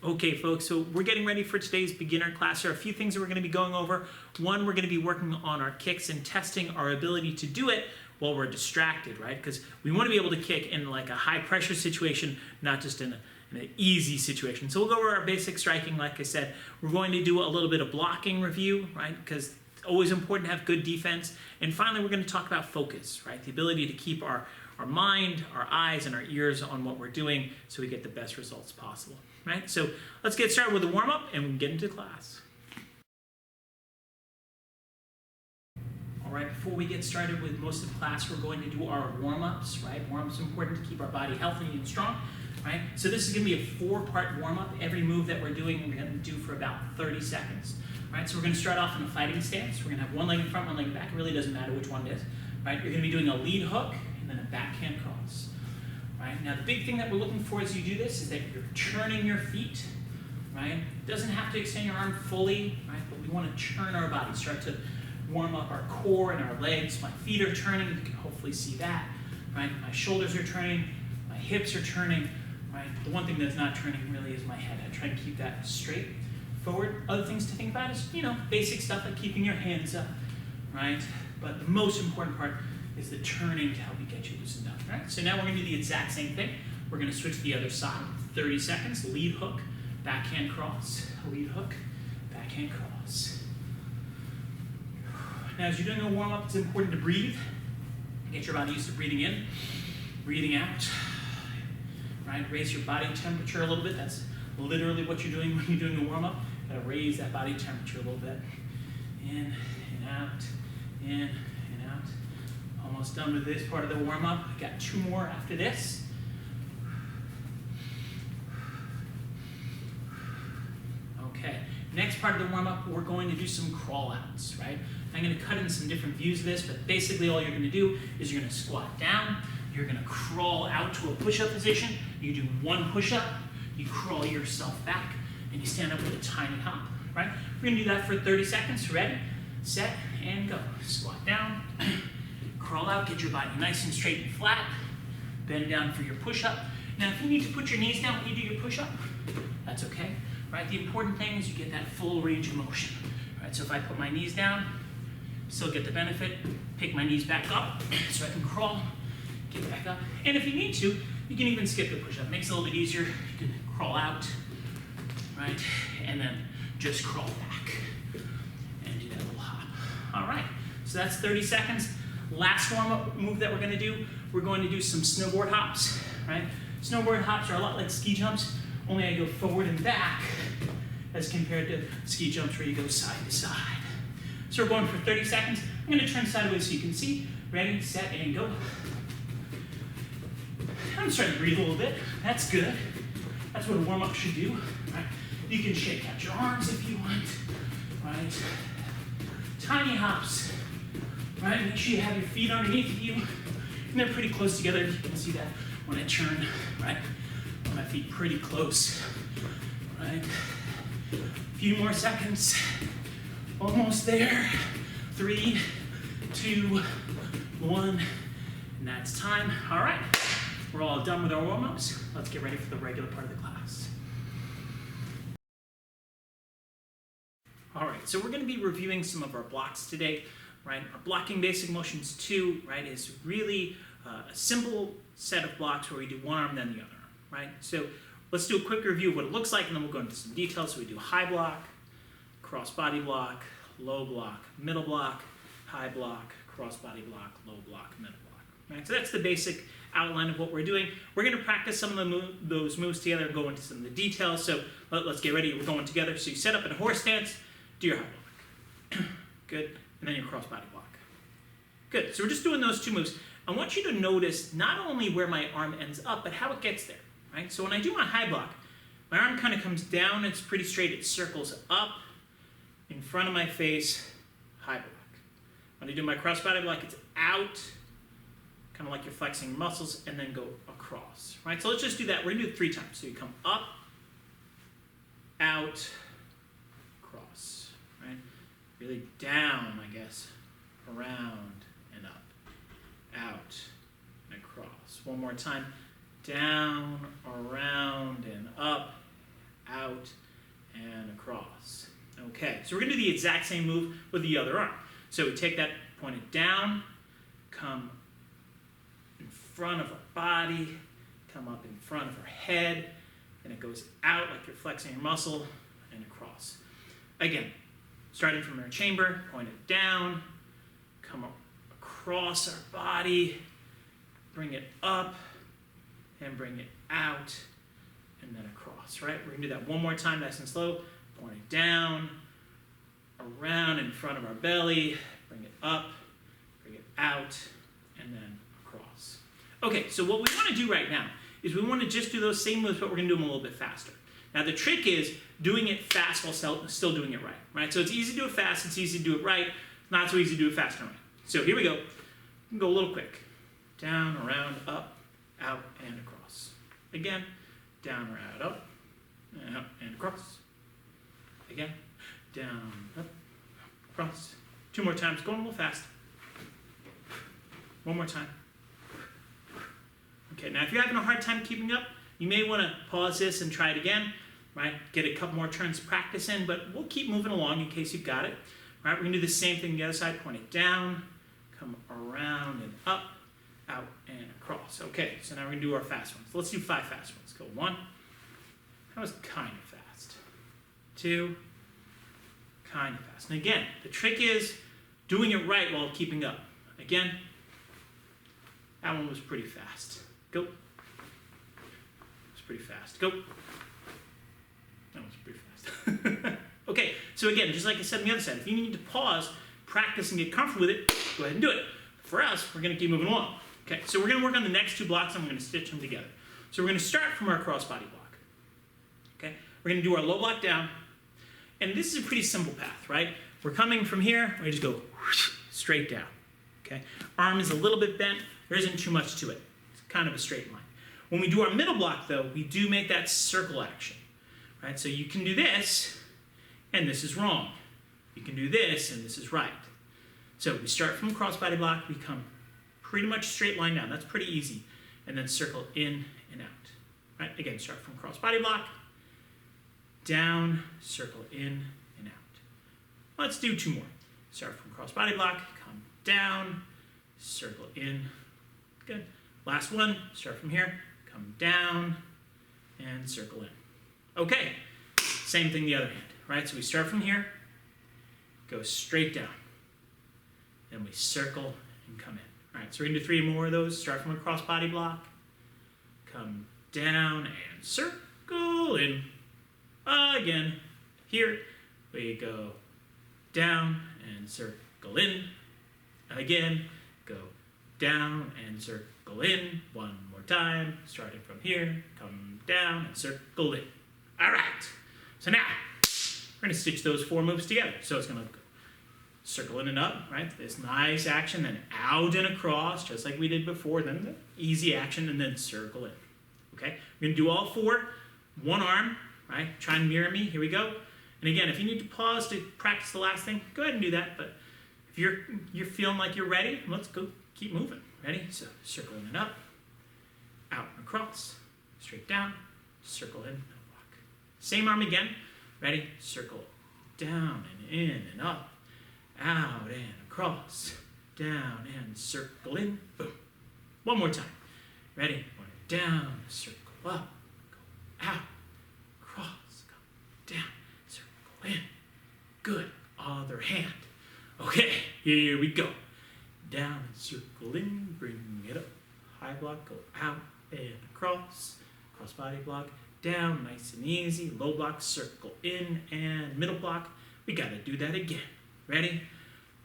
Okay, folks, so we're getting ready for today's beginner class. There are a few things that we're going to be going over. One, we're going to be working on our kicks and testing our ability to do it while we're distracted, right? Because we want to be able to kick in like a high pressure situation, not just in an easy situation. So we'll go over our basic striking, like I said. We're going to do a little bit of blocking review, right? Because it's always important to have good defense. And finally, we're going to talk about focus, right? The ability to keep our mind, our eyes, and our ears on what we're doing so we get the best results possible. Right? So let's get started with the warm-up and we can get into class. All right, before we get started with most of the class, we're going to do our warm-ups, right? Warm-ups are important to keep our body healthy and strong, right? So this is going to be a 4-part warm-up. Every move that we're doing, we're going to do for about 30 seconds, right? So we're going to start off in a fighting stance. We're going to have one leg in front, one leg in back. It really doesn't matter which one it is, right? You're going to be doing a lead hook and then a backhand cross. Right? Now the big thing that we're looking for as you do this is that you're turning your feet, right? It doesn't have to extend your arm fully, right? But we want to churn our body, start to warm up our core and our legs. My feet are turning, you can hopefully see that, right? My shoulders are turning, my hips are turning, right? The one thing that's not turning really is my head. I try to keep that straight forward. Other things to think about is, basic stuff like keeping your hands up, right? But the most important part is the turning to help you get you loosened up, right? So now we're going to do the exact same thing. We're going to switch to the other side. 30 seconds, lead hook, backhand cross, lead hook, backhand cross. Now as you're doing a warm-up, it's important to breathe. Get your body used to breathing in, breathing out, right? Raise your body temperature a little bit. That's literally what you're doing when you're doing a warm-up. Gotta raise that body temperature a little bit. In and out, in and out. Almost done with this part of the warm-up. I got 2 more after this. Okay, next part of the warm-up, we're going to do some crawl outs, right? I'm going to cut in some different views of this, but basically all you're going to do is you're going to squat down, you're going to crawl out to a push-up position, you do 1 push-up, you crawl yourself back, and you stand up with a tiny hop, right? We're going to do that for 30 seconds. Ready, set, and go. Squat down. Crawl out, get your body nice and straight and flat. Bend down for your push-up. Now, if you need to put your knees down when you do your push-up, that's okay, right? The important thing is you get that full range of motion, right? So if I put my knees down, still get the benefit, pick my knees back up so I can crawl, get back up. And if you need to, you can even skip the push-up. Makes it a little bit easier. You can crawl out, right? And then just crawl back and do that little hop. All right, so that's 30 seconds. Last warm-up move that we're going to do, we're going to do some snowboard hops, right? Snowboard hops are a lot like ski jumps, only I go forward and back as compared to ski jumps where you go side to side. So we're going for 30 seconds. I'm going to turn sideways so you can see. Ready, set, and go. I'm starting to breathe a little bit. That's good. That's what a warm-up should do, right? You can shake out your arms if you want, right? Tiny hops. Right, make sure you have your feet underneath you. And they're pretty close together. You can see that when I turn, right? My feet pretty close, right? A few more seconds. Almost there. 3, 2, 1. And that's time. All right, we're all done with our warm-ups. Let's get ready for the regular part of the class. All right, so we're going to be reviewing some of our blocks today. Right, our blocking basic motions 2, right, is really a simple set of blocks where we do one arm then the other arm, right? So let's do a quick review of what it looks like and then we'll go into some details. So we do high block, cross body block, low block, middle block, high block, cross body block, low block, middle block, right? So that's the basic outline of what we're doing. We're going to practice some of those moves together and go into some of the details. So let's get ready. We're going together. So you set up in a horse stance, do your high block. Good. And then your cross body block. Good, so we're just doing those 2 moves. I want you to notice not only where my arm ends up, but how it gets there, right? So when I do my high block, my arm kind of comes down, it's pretty straight, it circles up in front of my face, high block. When I do my cross body block, it's out, kind of like you're flexing your muscles, and then go across, right? So let's just do that. We're gonna do it 3 times. So you come up, out, cross, right? Really down, I guess, around and up, out and across. One more time, down, around and up, out, and across. Okay, so we're going to do the exact same move with the other arm. So we take that, point it down, come in front of our body, come up in front of our head, and it goes out like you're flexing your muscle, and across. Again, starting from our chamber, point it down, come across our body, bring it up, and bring it out, and then across, right? We're going to do that one more time, nice and slow. Point it down, around in front of our belly, bring it up, bring it out, and then across. Okay, so what we want to do right now is we want to just do those same moves, but we're going to do them a little bit faster. Now the trick is doing it fast while still doing it right? So it's easy to do it fast, it's easy to do it right, not so easy to do it fast and right. So here we go. We can go a little quick. Down, around, up, out, and across. Again, down, around, up, and across. Again, down, up, across. 2 more times, going a little fast. 1 more time. Okay, now if you're having a hard time keeping up, you may want to pause this and try it again, right? Get a couple more turns of practice in, but we'll keep moving along in case you've got it. Right, we're going to do the same thing on the other side. Point it down, come around and up, out, and across. Okay, so now we're going to do our fast ones. Let's do 5 fast ones. Go 1. That was kind of fast. 2. Kind of fast. And again, the trick is doing it right while keeping up. Again, that one was pretty fast. Go. It was pretty fast. Go. That was pretty fast. Okay, so again, just like I said on the other side, if you need to pause, practice, and get comfortable with it, go ahead and do it. For us, we're going to keep moving along. Okay, so we're going to work on the next 2 blocks, and we're going to stitch them together. So we're going to start from our crossbody block. Okay, we're going to do our low block down, and this is a pretty simple path, right? We're coming from here, we just go straight down. Okay, arm is a little bit bent. There isn't too much to it. It's kind of a straight line. When we do our middle block, though, we do make that circle action, right? So you can do this, and this is wrong. You can do this, and this is right. So we start from crossbody block, we come pretty much straight line down. That's pretty easy. And then circle in and out. Right? Again, start from crossbody block, down, circle in and out. Let's do 2 more. Start from crossbody block, come down, circle in. Good. Last one, start from here, come down, and circle in. Okay, same thing the other hand, right? So we start from here, go straight down. Then we circle and come in. All right, so we're going to do 3 more of those. Start from a crossbody block, come down and circle in. Again, here we go down and circle in. Again, go down and circle in. 1 more time, starting from here, come down and circle in. All right, so now we're going to stitch those 4 moves together. So it's going to circle in and up, right? This nice action, then out and across, just like we did before, then the easy action, and then circle in. Okay? We're going to do all 4, 1 arm, right? Try and mirror me. Here we go. And again, if you need to pause to practice the last thing, go ahead and do that. But if you're feeling like you're ready, let's go keep moving. Ready? So circle in and up, out and across, straight down, circle in and walk. Same arm again. Ready? Circle down and in and up, out and across, down and circle in, boom. 1 more time. Ready? Point it down, circle up, go out, cross, go down, circle in. Good. Other hand. Okay, here we go. Down and circle in, bring it up. High block, go out and across. Cross body block, down, nice and easy. Low block, circle in, and middle block. We gotta do that again. Ready?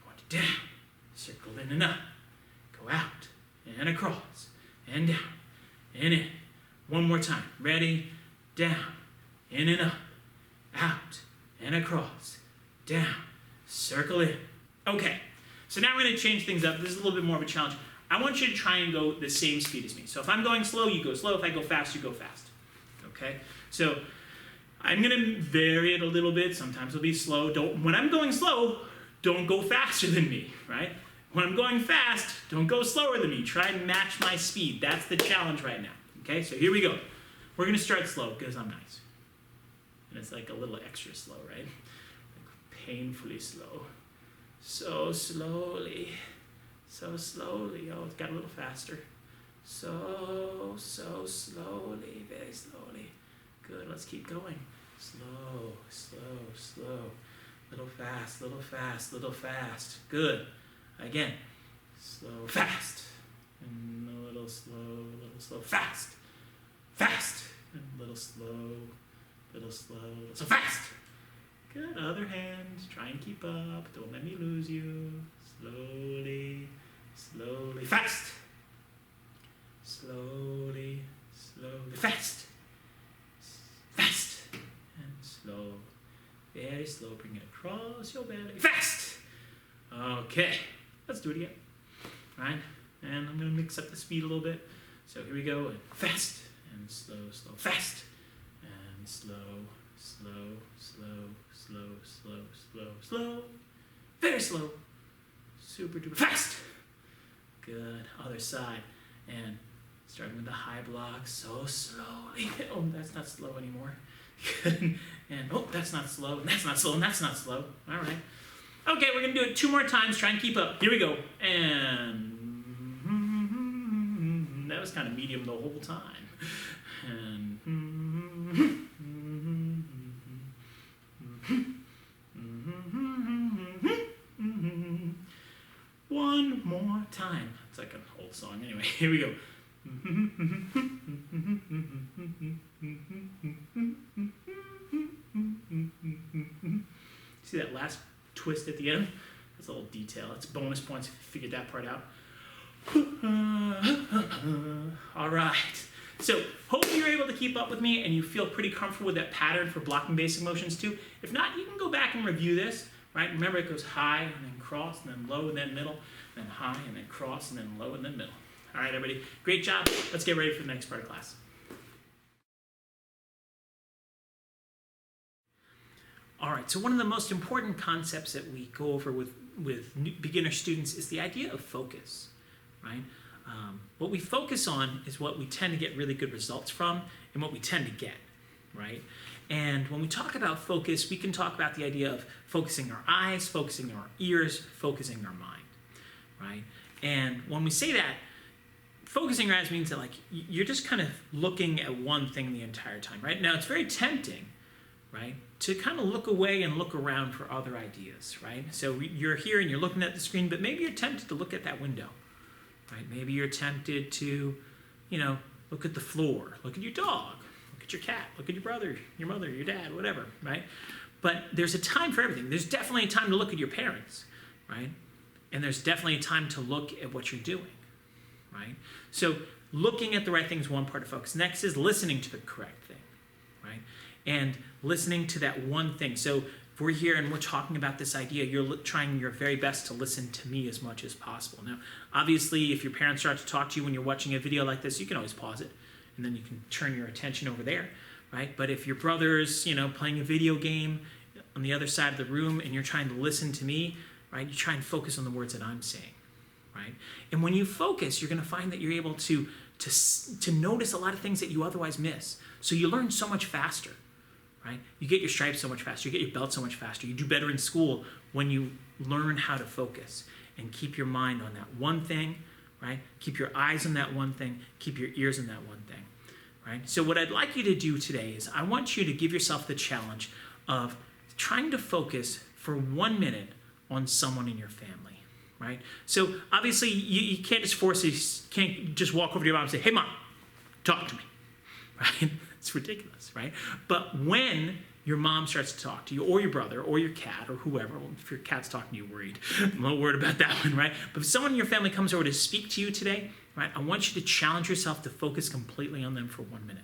Point it down, circle in and up. Go out and across and down and in. 1 more time. Ready? Down, in and up, out and across, down, circle in. Okay, so now we're going to change things up. This is a little bit more of a challenge. I want you to try and go the same speed as me. So if I'm going slow, you go slow. If I go fast, you go fast. Okay? So I'm going to vary it a little bit. Sometimes it'll be slow. When I'm going slow, don't go faster than me, right? When I'm going fast, don't go slower than me. Try and match my speed. That's the challenge right now. Okay? So here we go. We're going to start slow because I'm nice. And it's like a little extra slow, right? Like painfully slow. So slowly. So slowly. Oh, it got a little faster. So slowly. Very slowly. Good. Let's keep going. Slow, slow, slow. Little fast, little fast, little fast. Good. Again. Slow, fast. And a little slow, fast. Fast. And a little slow, so fast. Good. Other hand. Try and keep up. Don't let me lose you. Slowly, slowly, fast. Slowly, slowly, fast. Fast. And slow. Very slow. Bring it across your belly. Fast. Okay. Let's do it again. All right. And I'm going to mix up the speed a little bit. So here we go. And fast. And slow, slow, fast. And slow, slow, slow, slow, slow, slow, slow. Very slow. Super duper fast. Good. Other side. And starting with the high block. So slowly. Oh, that's not slow anymore. Good. And oh, that's not slow. And that's not slow. And that's not slow. All right. Okay, we're going to do it 2 more times. Try and keep up. Here we go. And that was kind of medium the whole time. And one more time. It's like an old song. Anyway, here we go. See that last twist at the end? That's a little detail. That's bonus points if you figured that part out. All right. So hope you're able to keep up with me and you feel pretty comfortable with that pattern for blocking basic motions too. If not, you can go back and review this. Right? Remember, it goes high and then cross and then low and then middle, then high and then cross and then low and then middle. All right, everybody. Great job. Let's get ready for the next part of class. All right, so one of the most important concepts that we go over with beginner students is the idea of focus, right? What we focus on is what we tend to get really good results from and what we tend to get, right? And when we talk about focus, we can talk about the idea of focusing our eyes, focusing our ears, focusing our mind, right? And when we say that, focusing your eyes means that like you're just kind of looking at one thing the entire time, right? Now, it's very tempting, right, to kind of look away and look around for other ideas, right? So you're here and you're looking at the screen, but maybe you're tempted to look at that window, right? Maybe you're tempted to, look at the floor, look at your dog, look at your cat, look at your brother, your mother, your dad, whatever, right? But there's a time for everything. There's definitely a time to look at your parents, right? And there's definitely a time to look at what you're doing, right? So looking at the right thing is one part of focus. Next is listening to the correct thing, right? And listening to that one thing. So if we're here and we're talking about this idea, you're trying your very best to listen to me as much as possible. Now, obviously, if your parents start to talk to you when you're watching a video like this, you can always pause it, and then you can turn your attention over there, right? But if your brother's, playing a video game on the other side of the room and you're trying to listen to me, right, you try and focus on the words that I'm saying, right? And when you focus, you're going to find that you're able to notice a lot of things that you otherwise miss. So you learn so much faster. Right? You get your stripes so much faster. You get your belt so much faster. You do better in school when you learn how to focus and keep your mind on that one thing, right? Keep your eyes on that one thing. Keep your ears on that one thing, right? So what I'd like you to do today is I want you to give yourself the challenge of trying to focus for 1 minute on someone in your family, right? So obviously you can't can't just walk over to your mom and say, "Hey, Mom, talk to me," right? It's ridiculous, right? But when your mom starts to talk to you, or your brother, or your cat, or whoever, well, if your cat's talking to you, worried. I'm not worried about that one, right? But if someone in your family comes over to speak to you today, right, I want you to challenge yourself to focus completely on them for 1 minute,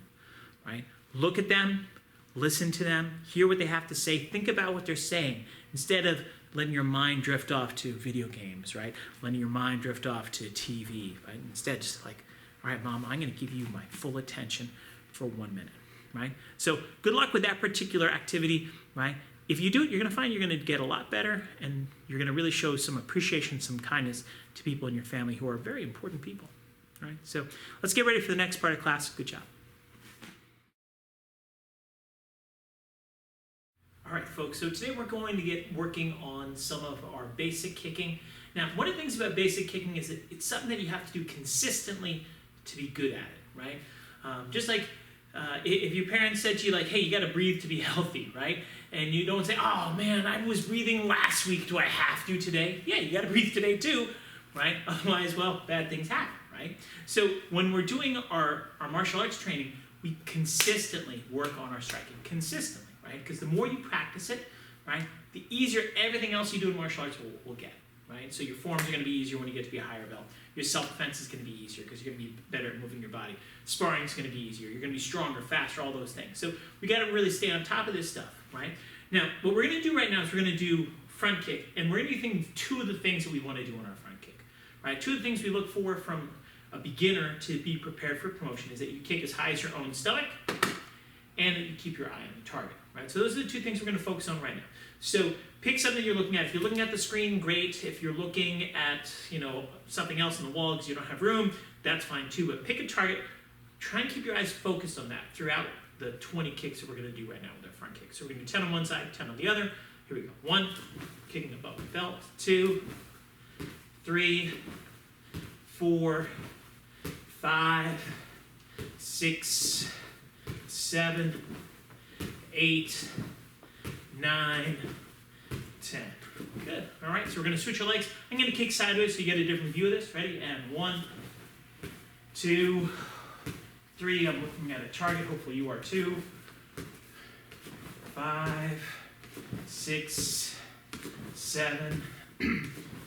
right? Look at them, listen to them, hear what they have to say, think about what they're saying, instead of letting your mind drift off to video games, right? Letting your mind drift off to TV, right? Instead, just like, all right, Mom, I'm going to give you my full attention for 1 minute, right? So good luck with that particular activity, right? If you do it, you're going to find you're going to get a lot better, and you're going to really show some appreciation, some kindness to people in your family who are very important people, right? So let's get ready for the next part of class. Good job. All right, folks, so today we're going to get working on some of our basic kicking. Now, one of the things about basic kicking is that it's something that you have to do consistently to be good at it, right? Just like if your parents said to you, like, hey, you got to breathe to be healthy, right? And you don't say, oh, man, I was breathing last week. Do I have to today? Yeah, you got to breathe today too, right? Otherwise, well, bad things happen, right? So when we're doing our martial arts training, we consistently work on our striking, consistently, right? Because the more you practice it, right, the easier everything else you do in martial arts will get, right? So your forms are going to be easier when you get to be a higher belt. Your self-defense is going to be easier because you're going to be better at moving your body. Sparring is going to be easier. You're going to be stronger, faster, all those things. So we got to really stay on top of this stuff, right? Now, what we're going to do right now is we're going to do front kick, and we're going to be thinking two of the things that we want to do on our front kick, right? Two of the things we look for from a beginner to be prepared for promotion is that you kick as high as your own stomach and that you keep your eye on the target, right? So those are the two things we're going to focus on right now. So pick something you're looking at. If you're looking at the screen, great. If you're looking at, something else on the wall because you don't have room, that's fine too. But pick a target. Try and keep your eyes focused on that throughout the 20 kicks that we're going to do right now with our front kicks. So we're going to do 10 on one side, 10 on the other. Here we go. 1, kicking above the belt. 2, 3, 4, 5, 6, 7, 8, 9, 10. Good. All right, so we're going to switch our legs. I'm going to kick sideways so you get a different view of this. Ready? And 1, 2, 3. I'm looking at a target. Hopefully you are too. 5, 6, 7,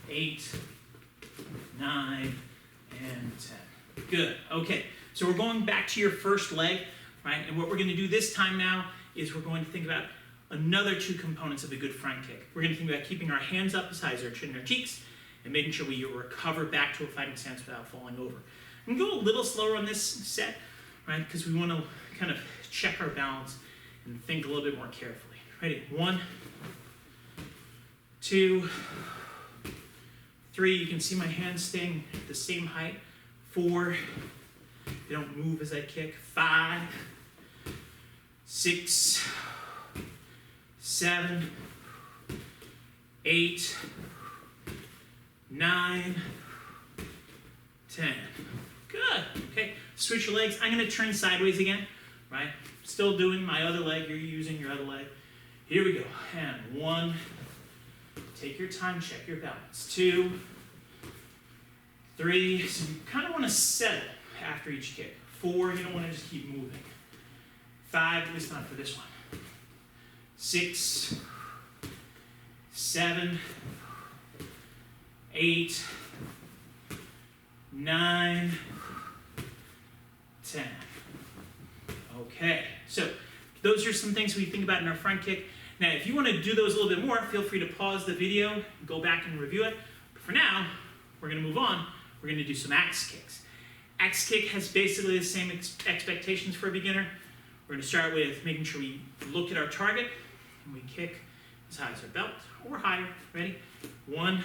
8, 9, and 10. Good. Okay, so we're going back to your first leg, right? And what we're going to do this time now is we're going to think about another two components of a good front kick. We're going to think about keeping our hands up as high as our chin and our cheeks and making sure we recover back to a fighting stance without falling over. I'm going to go a little slower on this set, right? Because we want to kind of check our balance and think a little bit more carefully. Ready? 1, 2, 3. You can see my hands staying at the same height. 4. They don't move as I kick. 5, 6, 7, 8, 9, 10. Good. Okay. Switch your legs. I'm going to turn sideways again, right? Still doing my other leg. You're using your other leg. Here we go. And 1. Take your time. Check your balance. 2, 3. So you kind of want to settle after each kick. 4. You don't want to just keep moving. 5. At least not for this one. 6, 7, 8, 9, 10. Okay, so those are some things we think about in our front kick. Now, if you want to do those a little bit more, feel free to pause the video, go back and review it. But for now, we're going to move on. We're going to do some axe kicks. Axe kick has basically the same expectations for a beginner. We're going to start with making sure we look at our target and we kick as high as our belt or higher. Ready? 1,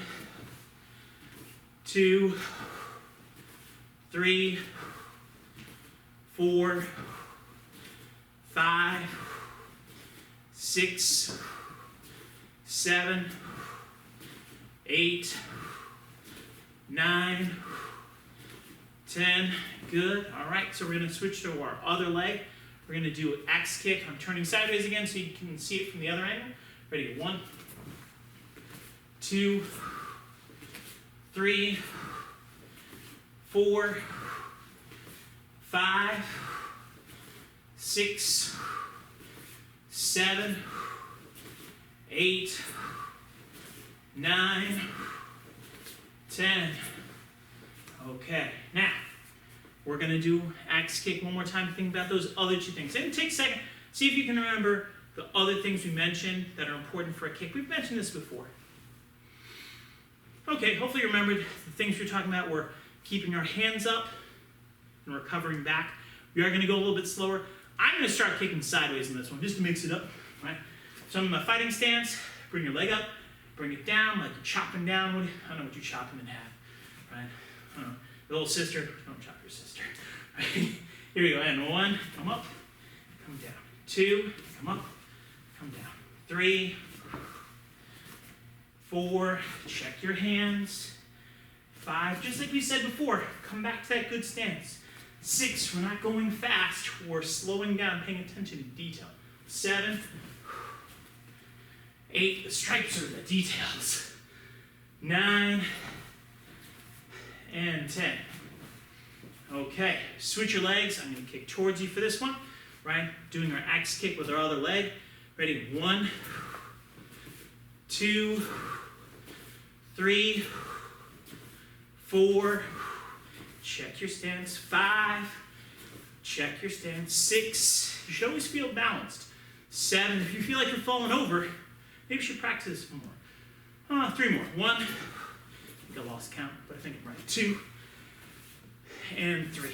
2, 3, 4, 5, 6, 7, 8, 9, 10. Good. All right, so we're going to switch to our other leg. We're going to do an axe kick. I'm turning sideways again so you can see it from the other angle. Ready? 1, 2, 3, 4, 5, 6, 7, 8, 9, 10. Okay, now we're going to do axe kick one more time. Think about those other two things. And take a second. See if you can remember the other things we mentioned that are important for a kick. We've mentioned this before. Okay, hopefully you remembered the things we're talking about were keeping our hands up and recovering back. We are going to go a little bit slower. I'm going to start kicking sideways in this one just to mix it up, right? So I'm in my fighting stance. Bring your leg up. Bring it down like you're chopping down. I don't know what you're chopping in half, right? I don't know. Your little sister, don't chop your sister, right? Here we go. And 1, come up, come down. 2, come up, come down. 3, 4, check your hands. 5, just like we said before, come back to that good stance. 6, we're not going fast, we're slowing down, paying attention to detail. 7, 8, the stripes are the details. 9, and 10. Okay, switch your legs. I'm going to kick towards you for this one, right? Doing our axe kick with our other leg. Ready? 1, 2, 3, 4, check your stance. 5, check your stance. 6, you should always feel balanced. 7, if you feel like you're falling over, maybe you should practice this more. 3 more. 1, I think I lost count, but I think I'm right. 2, and 3.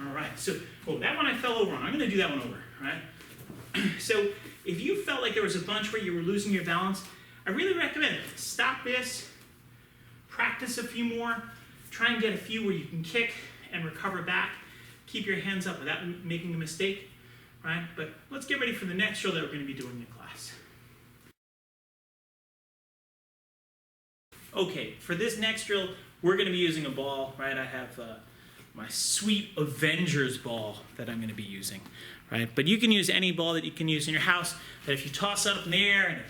All right, so, that one I fell over on. I'm going to do that one over, right? So if you felt like there was a bunch where you were losing your balance, I really recommend it. Stop this, practice a few more, try and get a few where you can kick and recover back. Keep your hands up without making a mistake, right? But let's get ready for the next drill that we're going to be doing in class. Okay, for this next drill, we're going to be using a ball, right? I have my sweet Avengers ball that I'm going to be using, right? But you can use any ball that you can use in your house, that if you toss it up in the air and it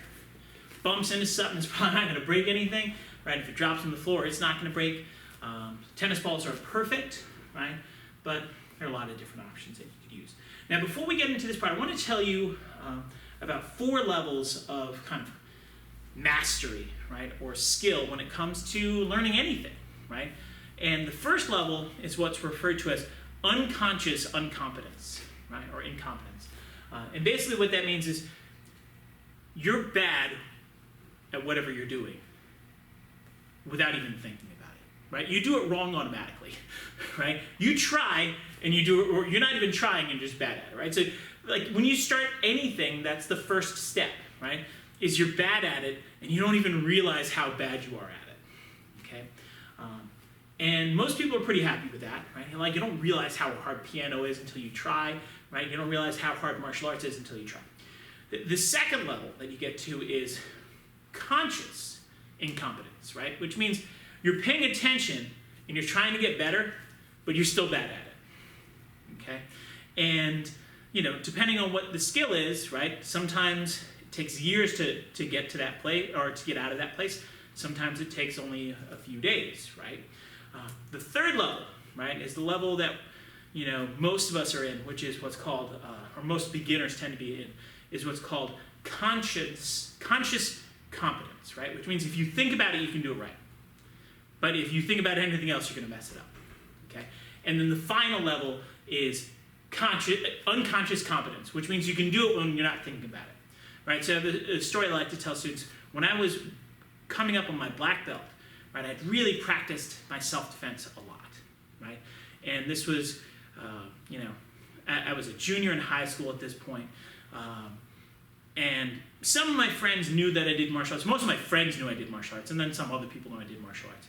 bumps into something, it's probably not going to break anything, right? If it drops on the floor, it's not going to break. Tennis balls are perfect, right? But there are a lot of different options that you could use. Now, before we get into this part, I want to tell you about 4 levels of kind of mastery, right, or skill when it comes to learning anything, right? And the first level is what's referred to as unconscious incompetence, right, or incompetence. And basically what that means is you're bad at whatever you're doing without even thinking about it, right? You do it wrong automatically, right? You try and you do it, or you're not even trying and you're just bad at it, right? So like when you start anything, that's the first step, right? Is you're bad at it and you don't even realize how bad you are at it, okay? And most people are pretty happy with that, right? Like you don't realize how hard piano is until you try, right? You don't realize how hard martial arts is until you try. The second level that you get to is conscious incompetence, right? Which means you're paying attention and you're trying to get better, but you're still bad at it, okay? And, you know, depending on what the skill is, right? Sometimes it takes years to get to that place or to get out of that place. Sometimes it takes only a few days, right? The third level, right, is the level that, you know, most of us are in, which is what's called, or most beginners tend to be in, is what's called conscious competence, right? Which means if you think about it, you can do it right. But if you think about anything else, you're going to mess it up, okay? And then the final level is unconscious competence, which means you can do it when you're not thinking about it, right? So the story I like to tell students, when I was coming up on my black belt, right, I'd really practiced my self-defense a lot, right? And this was, you know, I was a junior in high school at this point, and some of my friends knew that I did martial arts. Most of my friends knew I did martial arts, and then some other people knew I did martial arts.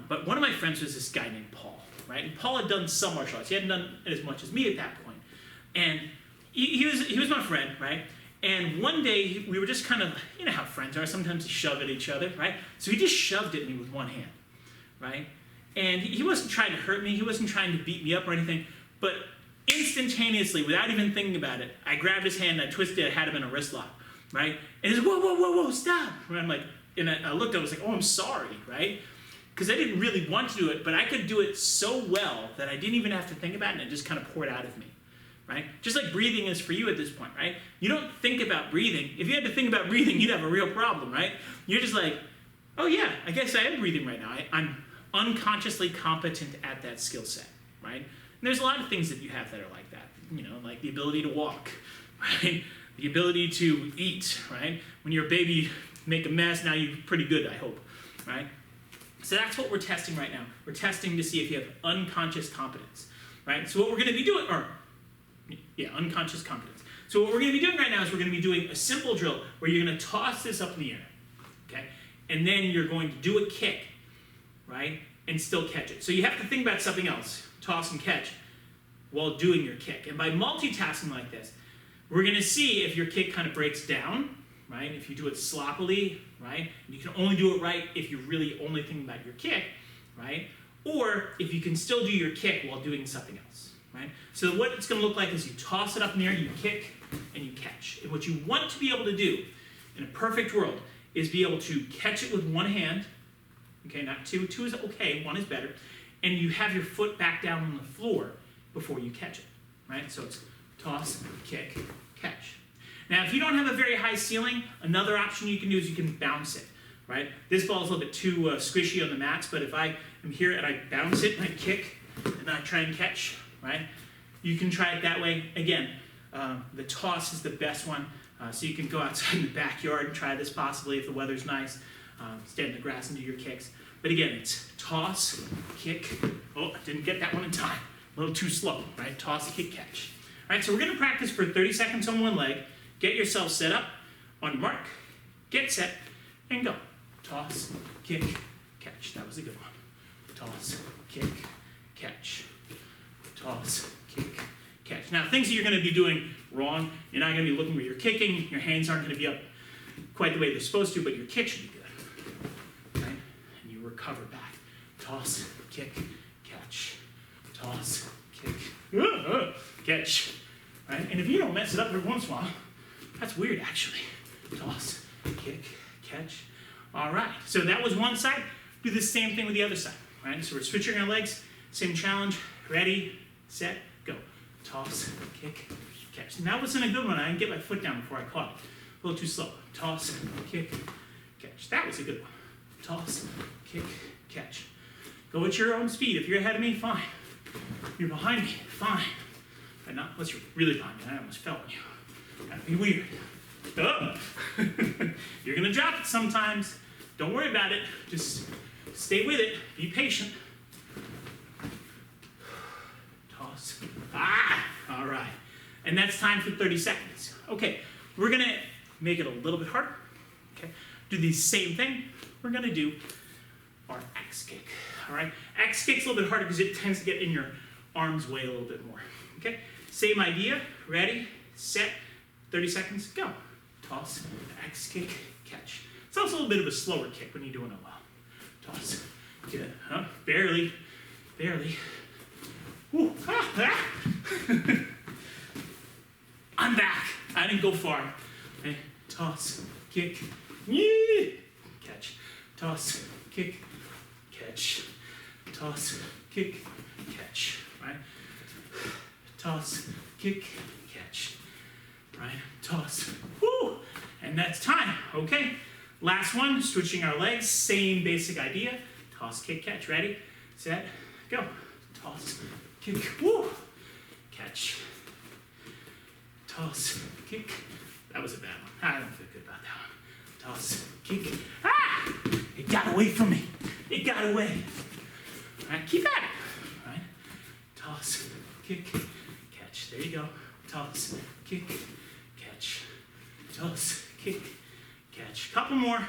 But one of my friends was this guy named Paul, right? And Paul had done some martial arts. He hadn't done as much as me at that point. And he was my friend, right? And one day, we were just kind of, you know how friends are, sometimes they shove at each other, right? So he just shoved at me with one hand, right? And he wasn't trying to hurt me, he wasn't trying to beat me up or anything, but instantaneously, without even thinking about it, I grabbed his hand, I twisted it, I had him in a wrist lock, right? And he's like, whoa, whoa, whoa, whoa, stop! And I'm like, and I looked, I was like, oh, I'm sorry, right? Because I didn't really want to do it, but I could do it so well that I didn't even have to think about it, and it just kind of poured out of me. Right? Just like breathing is for you at this point, right? You don't think about breathing. If you had to think about breathing, you'd have a real problem, right? You're just like, oh yeah, I guess I am breathing right now. I'm unconsciously competent at that skill set, right? And there's a lot of things that you have that are like that, you know, like the ability to walk, right? The ability to eat, right? When you're a baby, you make a mess, now you're pretty good, I hope, right? So that's what we're testing right now. We're testing to see if you have unconscious competence, right? So what we're going to be doing, unconscious competence. So what we're going to be doing right now is we're going to be doing a simple drill where you're going to toss this up in the air, okay? And then you're going to do a kick, right? And still catch it. So you have to think about something else, toss and catch, while doing your kick. And by multitasking like this, we're going to see if your kick kind of breaks down, right? If you do it sloppily, right? And you can only do it right if you're really only thinking about your kick, right? Or if you can still do your kick while doing something else, right? So what it's going to look like is you toss it up in the air, you kick, and you catch. And what you want to be able to do in a perfect world is be able to catch it with one hand, okay, not two. Two is okay, one is better. And you have your foot back down on the floor before you catch it, right? So it's toss, kick, catch. Now, if you don't have a very high ceiling, another option you can do is you can bounce it, right? This ball is a little bit too squishy on the mats, but if I am here and I bounce it and I kick and I try and catch, right? You can try it that way. Again, the toss is the best one. So you can go outside in the backyard and try this possibly if the weather's nice. Stand in the grass and do your kicks. But again, it's toss, kick. Oh, I didn't get that one in time. A little too slow, right? Toss, kick, catch. All right, so we're going to practice for 30 seconds on one leg. Get yourself set up. On your mark, get set, and go. Toss, kick, catch. That was a good one. Toss, kick, catch. Toss, kick, catch. Now, things that you're going to be doing wrong, you're not going to be looking where you're kicking. Your hands aren't going to be up quite the way they're supposed to, but your kick should be good. Right? And you recover back. Toss, kick, catch. Toss, kick, catch. Right? And if you don't mess it up every once in a while, that's weird actually. Toss, kick, catch. All right, so that was one side. Do the same thing with the other side. Right? So we're switching our legs. Same challenge. Ready, set, go. Toss, kick, catch. And that wasn't a good one. I didn't get my foot down before I caught it. A little too slow. Toss, kick, catch. That was a good one. Toss, kick, catch. Go at your own speed. If you're ahead of me, fine. You're behind me, fine. But not unless you're really behind me. I almost fell on you. That'd be weird. Oh. You're gonna drop it sometimes. Don't worry about it. Just stay with it. Be patient. Toss. Ah! All right. And that's time for 30 seconds. Okay, we're gonna make it a little bit harder. Okay, do the same thing. We're gonna do our X kick. All right, X kick's a little bit harder because it tends to get in your arm's way a little bit more. Okay, same idea. Ready, set, 30 seconds, go. Toss, X kick, catch. It's also a little bit of a slower kick when you're doing it well. Toss, good, huh? Barely, barely. Ooh, ah, ah. I'm back. I didn't go far. Okay, toss, kick, catch. Toss, kick, catch. Toss, kick, catch. Right? Toss, kick, catch. Right? Toss. Woo! And that's time. Okay. Last one, switching our legs. Same basic idea. Toss, kick, catch. Ready? Set, go. Toss, kick, woo! Catch. Toss, kick. That was a bad one. I don't feel good about that one. Toss, kick. Ah! It got away from me. It got away. All right, keep at it. All right. Toss, kick, catch. There you go. Toss, kick, catch. Toss, kick, catch. Couple more.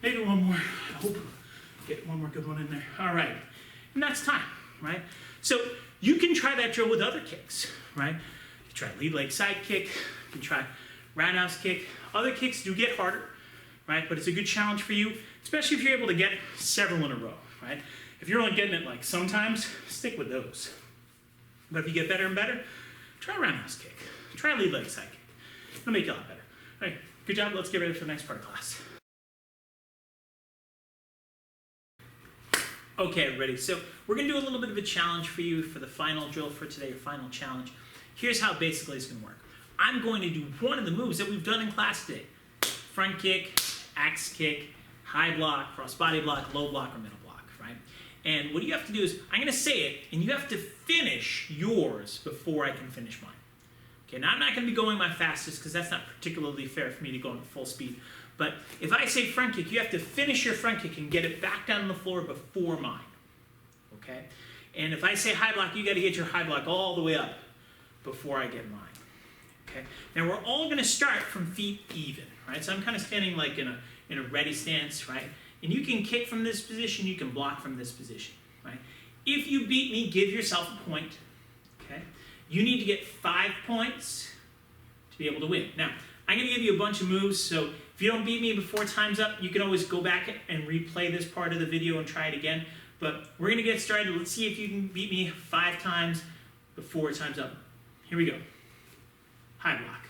Maybe one more. I hope get one more good one in there. All right. And that's time, right? So you can try that drill with other kicks, right? You can try lead leg side kick. You can try roundhouse kick. Other kicks do get harder, right? But it's a good challenge for you, especially if you're able to get several in a row, right? If you're only getting it like sometimes, stick with those. But if you get better and better, try roundhouse kick. Try lead leg side kick. It'll make you a lot better. All right, good job. Let's get ready for the next part of class. Okay, everybody, so we're going to do a little bit of a challenge for you for the final drill for today, your final challenge. Here's how basically it's going to work. I'm going to do one of the moves that we've done in class today. Front kick, axe kick, high block, cross body block, low block, or middle block, right? And what you have to do is, I'm going to say it, and you have to finish yours before I can finish mine. Okay, now I'm not going to be going my fastest because that's not particularly fair for me to go at full speed. But if I say front kick, you have to finish your front kick and get it back down on the floor before mine. Okay? And if I say high block, you got to get your high block all the way up before I get mine. Okay? Now we're all going to start from feet even, right? So I'm kind of standing like in a ready stance, right? And you can kick from this position, you can block from this position, right? If you beat me, give yourself a point. Okay? You need to get 5 points to be able to win. Now, I'm going to give you a bunch of moves, so if you don't beat me before time's up, you can always go back and replay this part of the video and try it again. But we're going to get started. Let's see if you can beat me 5 times before time's up. Here we go. High block.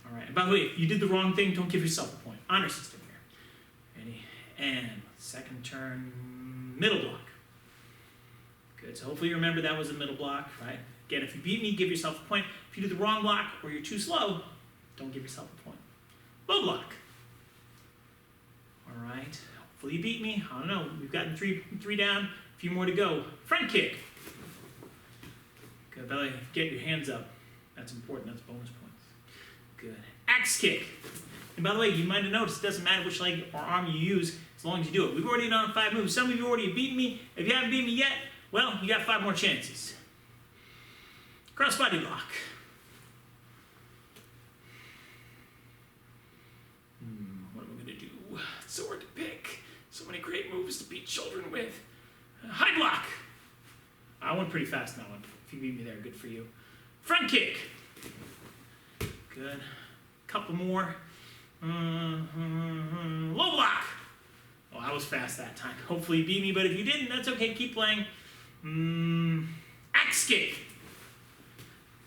All right. And by the way, if you did the wrong thing, don't give yourself a point. Honor system here. Ready? And second turn, middle block. Good. So hopefully you remember that was a middle block, right? Again, if you beat me, give yourself a point. If you do the wrong block or you're too slow, don't give yourself a point. Low block. All right. Hopefully you beat me. I don't know. We've gotten three down. A few more to go. Front kick. Good. Belly, get your hands up. That's important. That's bonus points. Good. Axe kick. And by the way, you might have noticed it doesn't matter which leg or arm you use as long as you do it. We've already done 5 moves. Some of you already beaten me. If you haven't beaten me yet, well, you got 5 more chances. Crossbody block. What am I going to do? It's so hard to pick. So many great moves to beat children with. High block. I went pretty fast in that one. If you beat me there, good for you. Front kick. Good. Couple more. Low block. Oh, I was fast that time. Hopefully you beat me, but if you didn't, that's okay. Keep playing. Axe kick.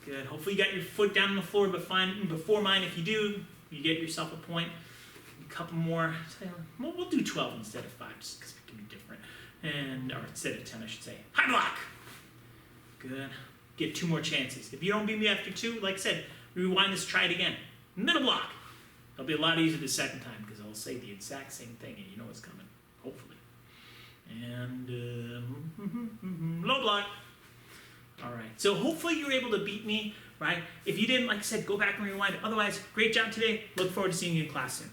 Good. Hopefully you got your foot down on the floor before mine. If you do, you get yourself a point. A couple more. We'll do 12 instead of 5, just because we can be different. Or instead of 10, I should say. High block. Good. Get 2 more chances. If you don't beat me after 2, like I said, rewind this, try it again. Middle block. It'll be a lot easier the second time because I'll say the exact same thing and you know what's coming, hopefully. And low block. All right, so hopefully you're able to beat me, right? If you didn't, like I said, go back and rewind it. Otherwise, great job today. Look forward to seeing you in class soon.